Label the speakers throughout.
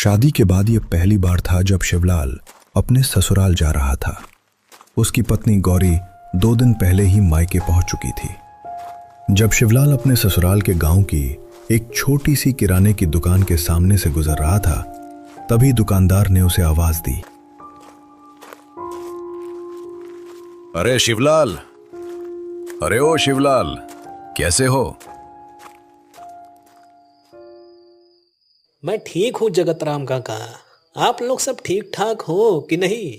Speaker 1: शादी के बाद यह पहली बार था जब शिवलाल अपने ससुराल जा रहा था। उसकी पत्नी गौरी 2 दिन पहले ही मायके पहुंच चुकी थी। जब शिवलाल अपने ससुराल के गांव की एक छोटी सी किराने की दुकान के सामने से गुजर रहा था, तभी दुकानदार ने उसे आवाज दी।
Speaker 2: अरे शिवलाल, अरे ओ शिवलाल, कैसे हो?
Speaker 3: मैं ठीक हूँ जगतराम काका। आप लोग सब ठीक ठाक हो कि नहीं?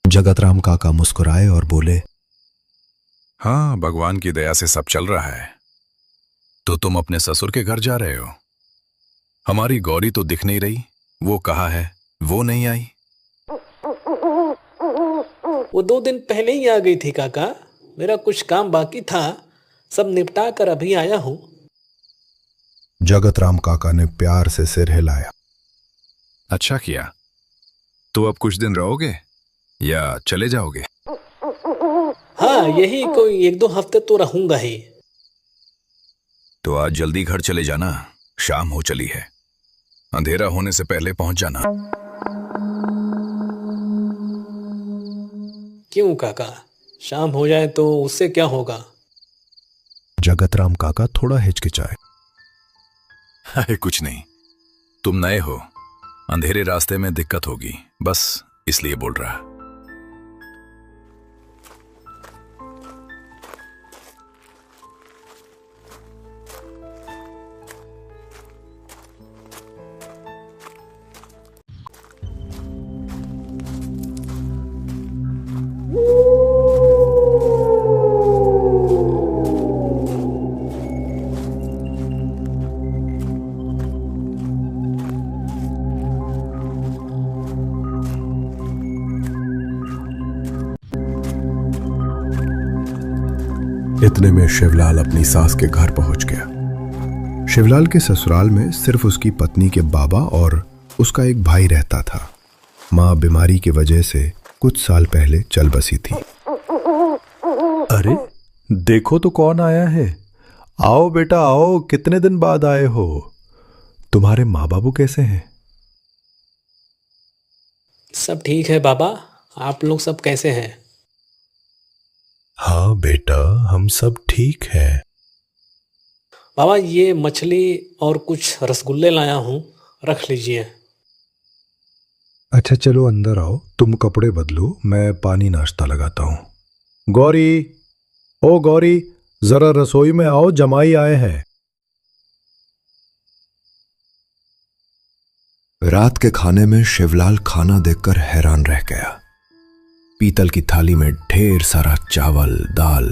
Speaker 1: जगतराम काका मुस्कुराए और बोले,
Speaker 2: हाँ, भगवान की दया से सब चल रहा है। तो तुम अपने ससुर के घर जा रहे हो? हमारी गौरी तो दिख नहीं रही, वो कहाँ है? वो नहीं आई?
Speaker 3: वो 2 दिन पहले ही आ गई थी काका। मेरा कुछ काम बाकी था, सब निपटा कर अभी आया हूँ।
Speaker 1: जगतराम काका ने प्यार से सिर हिलाया।
Speaker 2: अच्छा किया। तो अब कुछ दिन रहोगे या चले जाओगे?
Speaker 3: हाँ, यही कोई 1-2 हफ्ते तो रहूंगा ही।
Speaker 2: तो आज जल्दी घर चले जाना, शाम हो चली है। अंधेरा होने से पहले पहुंच जाना।
Speaker 3: क्यों काका, शाम हो जाए तो उससे क्या होगा?
Speaker 1: जगतराम काका थोड़ा हिचकिचाए।
Speaker 2: अरे कुछ नहीं, तुम नए हो, अंधेरे रास्ते में दिक्कत होगी, बस इसलिए बोल रहा।
Speaker 1: इतने में शिवलाल अपनी सास के घर पहुंच गया। शिवलाल के ससुराल में सिर्फ उसकी पत्नी के बाबा और उसका एक भाई रहता था। मां बीमारी की वजह से कुछ साल पहले चल बसी थी।
Speaker 4: अरे देखो तो कौन आया है। आओ बेटा आओ, कितने दिन बाद आए हो। तुम्हारे माँ बाबू कैसे हैं?
Speaker 3: सब ठीक है बाबा, आप लोग सब कैसे हैं?
Speaker 4: हाँ बेटा, हम सब ठीक हैं।
Speaker 3: बाबा, ये मछली और कुछ रसगुल्ले लाया हूँ, रख लीजिए।
Speaker 1: अच्छा चलो अंदर आओ, तुम कपड़े बदलो, मैं पानी नाश्ता लगाता हूं। गौरी, ओ गौरी, जरा रसोई में आओ, जमाई आए हैं। रात के खाने में शिवलाल खाना देखकर हैरान रह गया। पीतल की थाली में ढेर सारा चावल, दाल,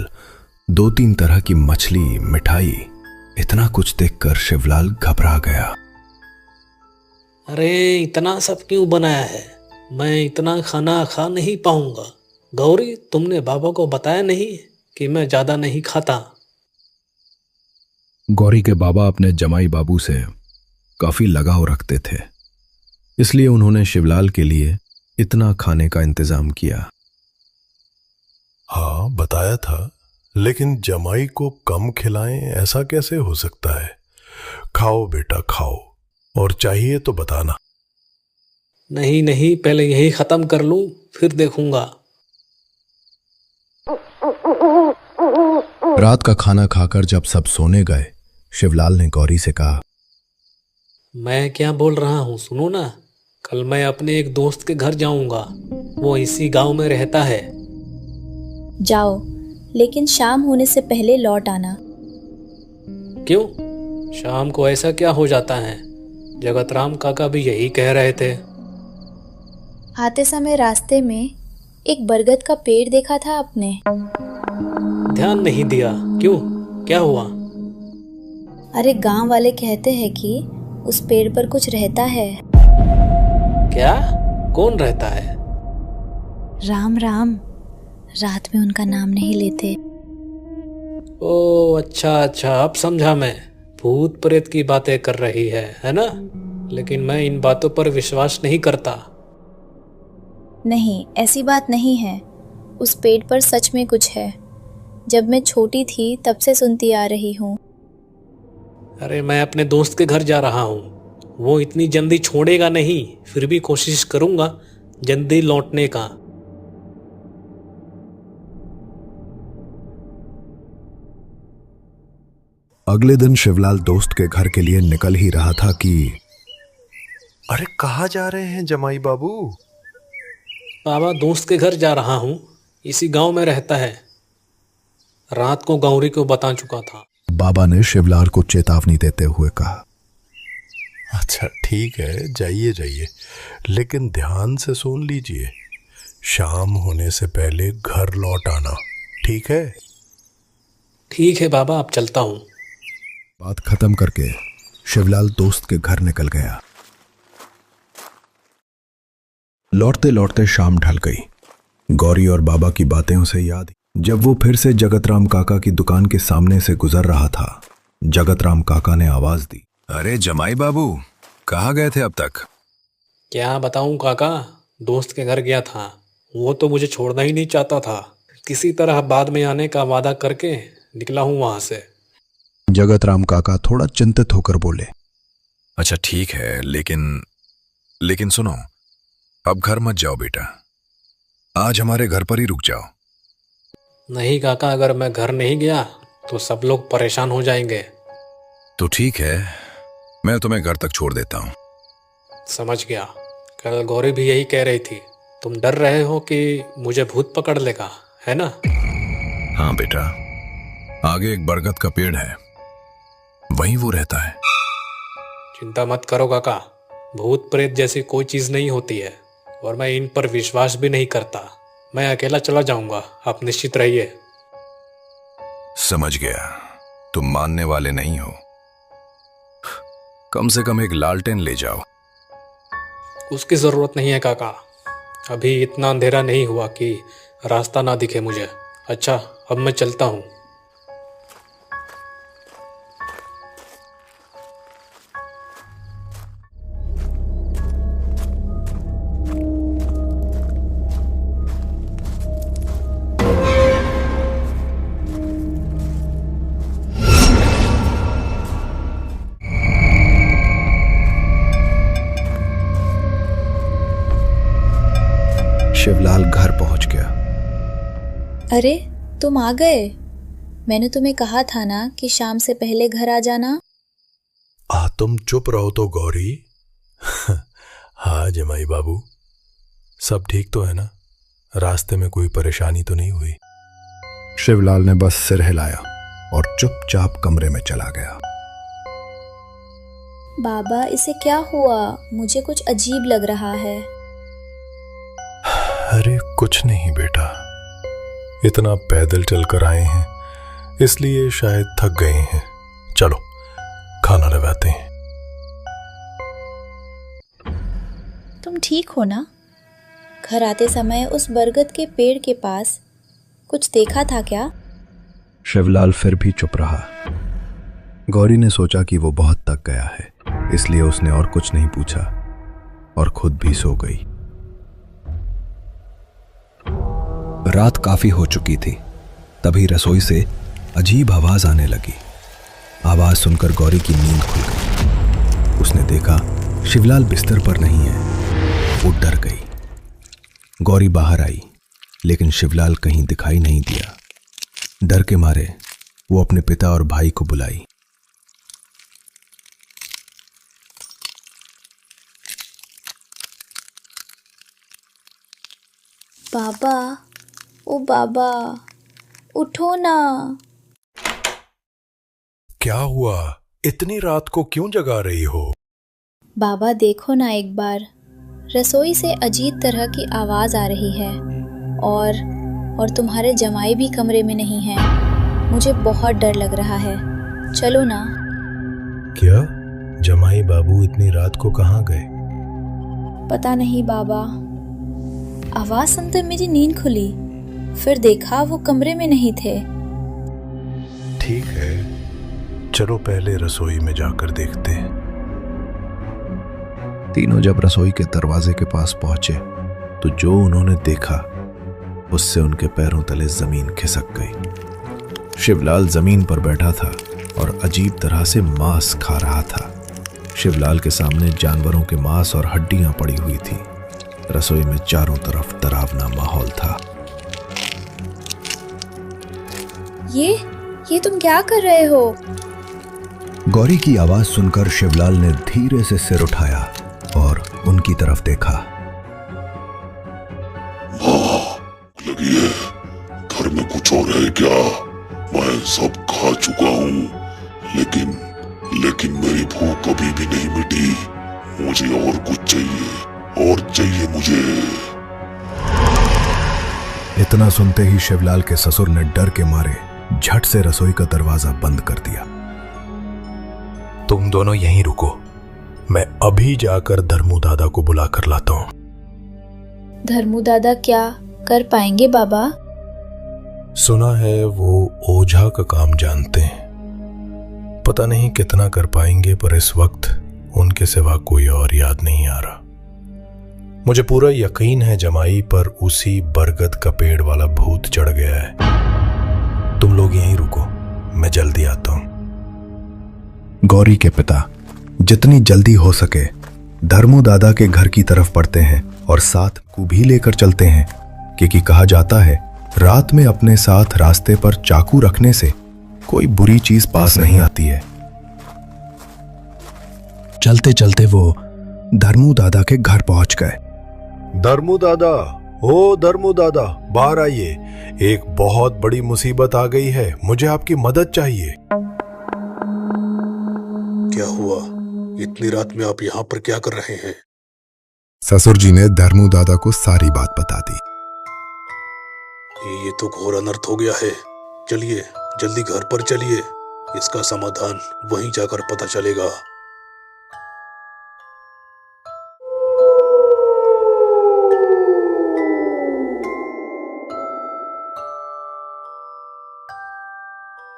Speaker 1: 2-3 तरह की मछली, मिठाई, इतना कुछ देखकर शिवलाल घबरा गया।
Speaker 3: अरे इतना सब क्यों बनाया है? मैं इतना खाना खा नहीं पाऊंगा। गौरी, तुमने बाबा को बताया नहीं कि मैं ज्यादा नहीं खाता?
Speaker 1: गौरी के बाबा अपने जमाई बाबू से काफी लगाव रखते थे, इसलिए उन्होंने शिवलाल के लिए इतना खाने का इंतजाम किया।
Speaker 4: हाँ बताया था, लेकिन जमाई को कम खिलाएं ऐसा कैसे हो सकता है। खाओ बेटा खाओ, और चाहिए तो बताना।
Speaker 3: नहीं नहीं, पहले यही खत्म कर लूं, फिर देखूंगा।
Speaker 1: रात का खाना खाकर जब सब सोने गए, शिवलाल ने गौरी से कहा,
Speaker 3: मैं क्या बोल रहा हूँ सुनो ना, कल मैं अपने एक दोस्त के घर जाऊंगा, वो इसी गांव में रहता है।
Speaker 5: जाओ, लेकिन शाम होने से पहले लौट आना।
Speaker 3: क्यों, शाम को ऐसा क्या हो जाता है? जगतराम काका भी यही कह रहे थे।
Speaker 5: आते समय रास्ते में एक बरगद का पेड़ देखा था आपने?
Speaker 3: ध्यान नहीं दिया। क्यों, क्या हुआ?
Speaker 5: अरे गांव वाले कहते हैं कि उस पेड़ पर कुछ रहता है।
Speaker 3: क्या? कौन रहता है?
Speaker 5: राम राम, रात में उनका नाम नहीं लेते।
Speaker 3: ओ अच्छा अच्छा, अब समझा मैं। भूत प्रेत की बातें कर रही है ना? लेकिन मैं इन बातों पर विश्वास नहीं करता।
Speaker 5: नहीं, ऐसी बात नहीं है। उस पेड़ पर सच में कुछ है। जब मैं छोटी थी तब से सुनती आ रही हूँ।
Speaker 3: अरे मैं अपने दोस्त के घर जा रहा हूँ, वो इतनी जल्दी छोड़ेगा नहीं, फिर भी कोशिश करूंगा जल्दी लौटने का।
Speaker 1: अगले दिन शिवलाल दोस्त के घर के लिए निकल ही रहा था कि
Speaker 4: अरे कहाँ जा रहे हैं जमाई बाबू?
Speaker 3: बाबा दोस्त के घर जा रहा हूँ, इसी गांव में रहता है। रात को गौरी को बता चुका था।
Speaker 1: बाबा ने शिवलाल को चेतावनी देते हुए कहा।
Speaker 4: अच्छा ठीक है, जाइए जाइए, लेकिन ध्यान से सुन लीजिए, शाम होने से पहले घर लौट आना, ठीक है?
Speaker 3: ठीक है बाबा, अब चलता हूँ।
Speaker 1: बात खत्म करके शिवलाल दोस्त के घर निकल गया। लौटते लौटते शाम ढल गई। गौरी और बाबा की बातें उसे याद। जब वो फिर से जगतराम काका की दुकान के सामने से गुजर रहा था, जगतराम काका ने आवाज दी।
Speaker 2: अरे जमाई बाबू, कहाँ गए थे अब तक?
Speaker 3: क्या बताऊं काका, दोस्त के घर गया था। वो तो मुझे छोड़ना ही नहीं चाहता था। किसी तरह बाद में आने का वादा करके निकला हूं वहां से।
Speaker 1: जगतराम काका थोड़ा चिंतित होकर बोले।
Speaker 2: अच्छा ठीक है, लेकिन सुनो, अब घर मत जाओ बेटा, आज हमारे घर पर ही रुक जाओ।
Speaker 3: नहीं काका, अगर मैं घर नहीं गया तो सब लोग परेशान हो जाएंगे।
Speaker 2: तो ठीक है, मैं तुम्हें घर तक छोड़ देता हूँ।
Speaker 3: समझ गया। कल गौरी भी यही कह रही थी, तुम डर रहे हो कि मुझे भूत पकड़ लेगा, है ना?
Speaker 2: हाँ बेटा, आगे एक बरगद का पेड़ है, वहीं वो रहता है।
Speaker 3: चिंता मत करो काका, भूत प्रेत जैसी कोई चीज नहीं होती है, और मैं इन पर विश्वास भी नहीं करता। मैं अकेला चला जाऊंगा, आप निश्चित रहिए।
Speaker 2: समझ गया, तुम मानने वाले नहीं हो। कम से कम एक लालटेन ले जाओ।
Speaker 3: उसकी जरूरत नहीं है काका, अभी इतना अंधेरा नहीं हुआ कि रास्ता ना दिखे मुझे। अच्छा, अब मैं चलता हूँ।
Speaker 1: शिवलाल घर पहुंच गया।
Speaker 5: अरे तुम आ गए। मैंने तुम्हें कहा था ना कि शाम से पहले घर आ जाना।
Speaker 4: तुम चुप रहो तो गौरी। हाँ जमाई बाबू, सब ठीक तो है ना? रास्ते में कोई परेशानी तो नहीं हुई?
Speaker 1: शिवलाल ने बस सिर हिलाया और चुपचाप कमरे में चला गया।
Speaker 5: बाबा, इसे क्या हुआ? मुझे कुछ अजीब लग रहा है।
Speaker 4: अरे कुछ नहीं बेटा, इतना पैदल चलकर आए हैं, इसलिए शायद थक गए हैं। चलो खाना लगाते हैं।
Speaker 5: तुम ठीक हो ना? घर आते समय उस बरगद के पेड़ के पास कुछ देखा था क्या?
Speaker 1: शिवलाल फिर भी चुप रहा। गौरी ने सोचा कि वो बहुत थक गया है, इसलिए उसने और कुछ नहीं पूछा और खुद भी सो गई। रात काफी हो चुकी थी, तभी रसोई से अजीब आवाज आने लगी। आवाज सुनकर गौरी की नींद खुल गई। उसने देखा शिवलाल बिस्तर पर नहीं है। वो डर गई। गौरी बाहर आई, लेकिन शिवलाल कहीं दिखाई नहीं दिया। डर के मारे वो अपने पिता और भाई को बुलाई।
Speaker 5: बाबा, ओ बाबा, उठो ना।
Speaker 4: क्या हुआ? इतनी रात को क्यों जगा रही हो?
Speaker 5: बाबा देखो ना एक बार, रसोई से अजीब तरह की आवाज आ रही है और तुम्हारे जमाई भी कमरे में नहीं हैं। मुझे बहुत डर लग रहा है। चलो ना।
Speaker 4: क्या जमाई बाबू इतनी रात को कहाँ गए?
Speaker 5: पता नहीं बाबा, आवाज सुनकर मेरी नींद खुली, फिर देखा वो कमरे में नहीं थे।
Speaker 4: ठीक है, चलो पहले रसोई में जाकर देखते हैं।
Speaker 1: तीनों जब रसोई के दरवाजे के पास पहुंचे तो जो उन्होंने देखा उससे उनके पैरों तले जमीन खिसक गई। शिवलाल जमीन पर बैठा था और अजीब तरह से मांस खा रहा था। शिवलाल के सामने जानवरों के मांस और हड्डियां पड़ी हुई थी। रसोई में चारों तरफ डरावना माहौल था।
Speaker 5: ये तुम क्या कर रहे हो?
Speaker 1: गौरी की आवाज सुनकर शिवलाल ने धीरे से सिर उठाया और उनकी तरफ देखा।
Speaker 6: लगी है, घर में कुछ और है क्या? मैं सब खा चुका हूँ, लेकिन मेरी भूख कभी भी नहीं मिटी। मुझे और कुछ चाहिए मुझे।
Speaker 1: इतना सुनते ही शिवलाल के ससुर ने डर के मारे झट से रसोई का दरवाजा बंद कर दिया।
Speaker 4: तुम दोनों यहीं रुको, मैं अभी जाकर धर्मू दादा को बुला कर लाता हूं।
Speaker 5: धर्मू दादा क्या कर पाएंगे बाबा?
Speaker 4: सुना है वो ओझा का काम जानते हैं। पता नहीं कितना कर पाएंगे, पर इस वक्त उनके सिवा कोई और याद नहीं आ रहा। मुझे पूरा यकीन है जमाई पर उसी बरगद का पेड़ वाला भूत चढ़ गया है। तुम लोग यहीं रुको, मैं जल्दी आता हूं।
Speaker 1: गौरी के पिता जितनी जल्दी हो सके धर्मू दादा के घर की तरफ बढ़ते हैं और साथ को भी लेकर चलते हैं, क्योंकि कहा जाता है रात में अपने साथ रास्ते पर चाकू रखने से कोई बुरी चीज पास नहीं आती है। चलते चलते वो धर्मू दादा के घर पहुंच गए।
Speaker 4: धर्मू दादा, ओ धर्मू दादा, बाहर आइए। एक बहुत बड़ी मुसीबत आ गई है, मुझे आपकी मदद चाहिए।
Speaker 6: क्या हुआ? इतनी रात में आप यहाँ पर क्या कर रहे हैं?
Speaker 1: ससुर जी ने धर्मू दादा को सारी बात बता दी।
Speaker 6: ये तो घोर अनर्थ हो गया है। चलिए जल्दी घर पर चलिए, इसका समाधान वहीं जाकर पता चलेगा।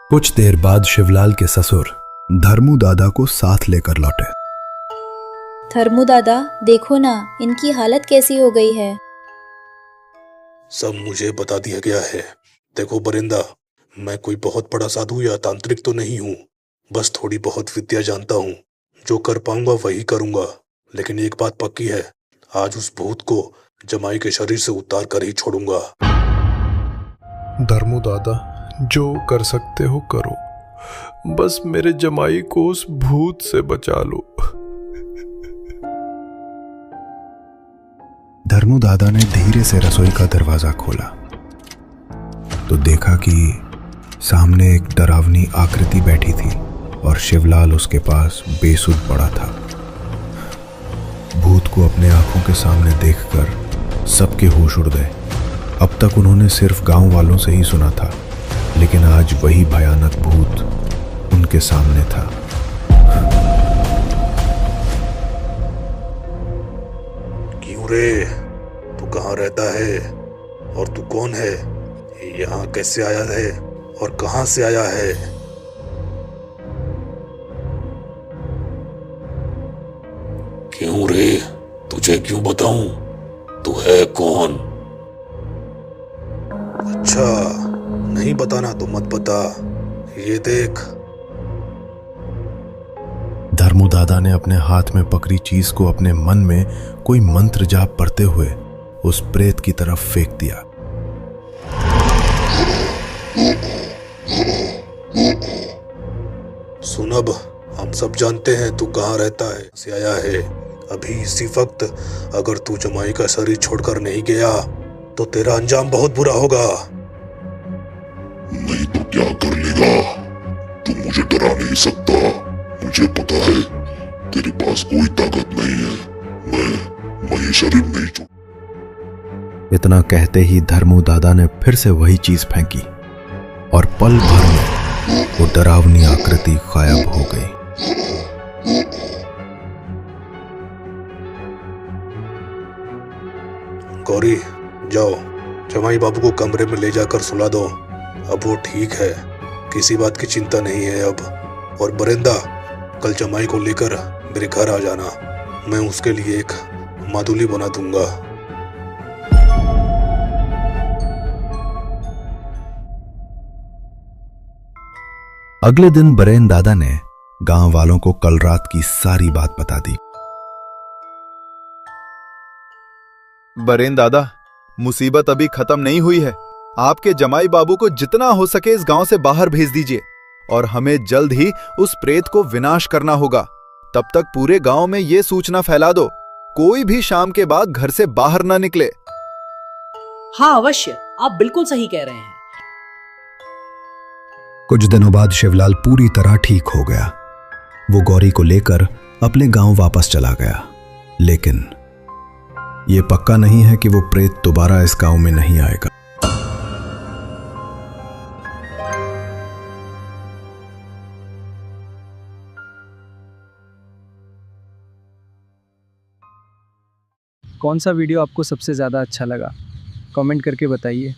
Speaker 1: कुछ देर बाद शिवलाल के ससुर धर्मू दादा को साथ लेकर लौटे।
Speaker 5: धर्मू दादा देखो ना, इनकी हालत कैसी हो गई है।
Speaker 6: सब मुझे बता दिया गया है। देखो बरिंदा, मैं कोई बहुत बड़ा साधु या तांत्रिक तो नहीं हूँ, बस थोड़ी बहुत विद्या जानता हूँ। जो कर पाऊंगा वही करूंगा, लेकिन एक बात पक्की है, आज उस भूत को जमाई के शरीर से उतार कर ही छोड़ूंगा।
Speaker 4: धर्मू दादा, जो कर सकते हो करो, बस मेरे जमाई को उस भूत से बचा लो।
Speaker 1: धर्मू दादा ने धीरे से रसोई का दरवाजा खोला तो देखा कि सामने एक डरावनी आकृति बैठी थी और शिवलाल उसके पास बेसुध पड़ा था। भूत को अपने आंखों के सामने देखकर सबके होश उड़ गए। अब तक उन्होंने सिर्फ गांव वालों से ही सुना था, लेकिन आज वही भयानक भूत उनके सामने था।
Speaker 6: क्यों रे, तू कहाँ रहता है और तू कौन है? यहाँ कैसे आया है और कहाँ से आया है? क्यों रे, तुझे क्यों बताऊं? तू है कौन? अच्छा, नहीं बताना तो मत बता। ये देख।
Speaker 1: धर्मू दादा ने अपने हाथ में पकड़ी चीज को अपने मन में कोई मंत्र जाप पढ़ते हुए उस प्रेत की तरफ फेंक दिया।
Speaker 6: सुन, अब हम सब जानते हैं तू कहाँ रहता है, से आया है। अभी इसी वक्त अगर तू जमाई का शरीर छोड़कर नहीं गया तो तेरा अंजाम बहुत बुरा होगा। नहीं तो क्या कर लेगा? तू मुझे डरा नहीं सकता। मुझे पता है तेरे पास कोई ताकत नहीं है। मैं ये शरीर नहीं छोड़।
Speaker 1: इतना कहते ही धर्मू दादा ने फिर से वही चीज फेंकी और पल भर में वो डरावनी आकृति गायब हो गई।
Speaker 6: गौरी, जाओ जमाई बाबू को कमरे में ले जाकर सुला दो। अब वो ठीक है, किसी बात की चिंता नहीं है अब। और बरिंदा, कल जमाई को लेकर मेरे घर आ जाना, मैं उसके लिए एक मादुली बना दूंगा।
Speaker 1: अगले दिन बरेन दादा ने गांव वालों को कल रात की सारी बात बता दी।
Speaker 7: बरेन दादा, मुसीबत अभी खत्म नहीं हुई है। आपके जमाई बाबू को जितना हो सके इस गांव से बाहर भेज दीजिए और हमें जल्द ही उस प्रेत को विनाश करना होगा। तब तक पूरे गांव में यह सूचना फैला दो, कोई भी शाम के बाद घर से बाहर ना निकले।
Speaker 8: हाँ अवश्य, आप बिल्कुल सही कह रहे हैं।
Speaker 1: कुछ दिनों बाद शिवलाल पूरी तरह ठीक हो गया। वो गौरी को लेकर अपने गांव वापस चला गया, लेकिन ये पक्का नहीं है कि वो प्रेत दोबारा इस गांव में नहीं आएगा।
Speaker 9: कौन सा वीडियो आपको सबसे ज़्यादा अच्छा लगा, कमेंट करके बताइए।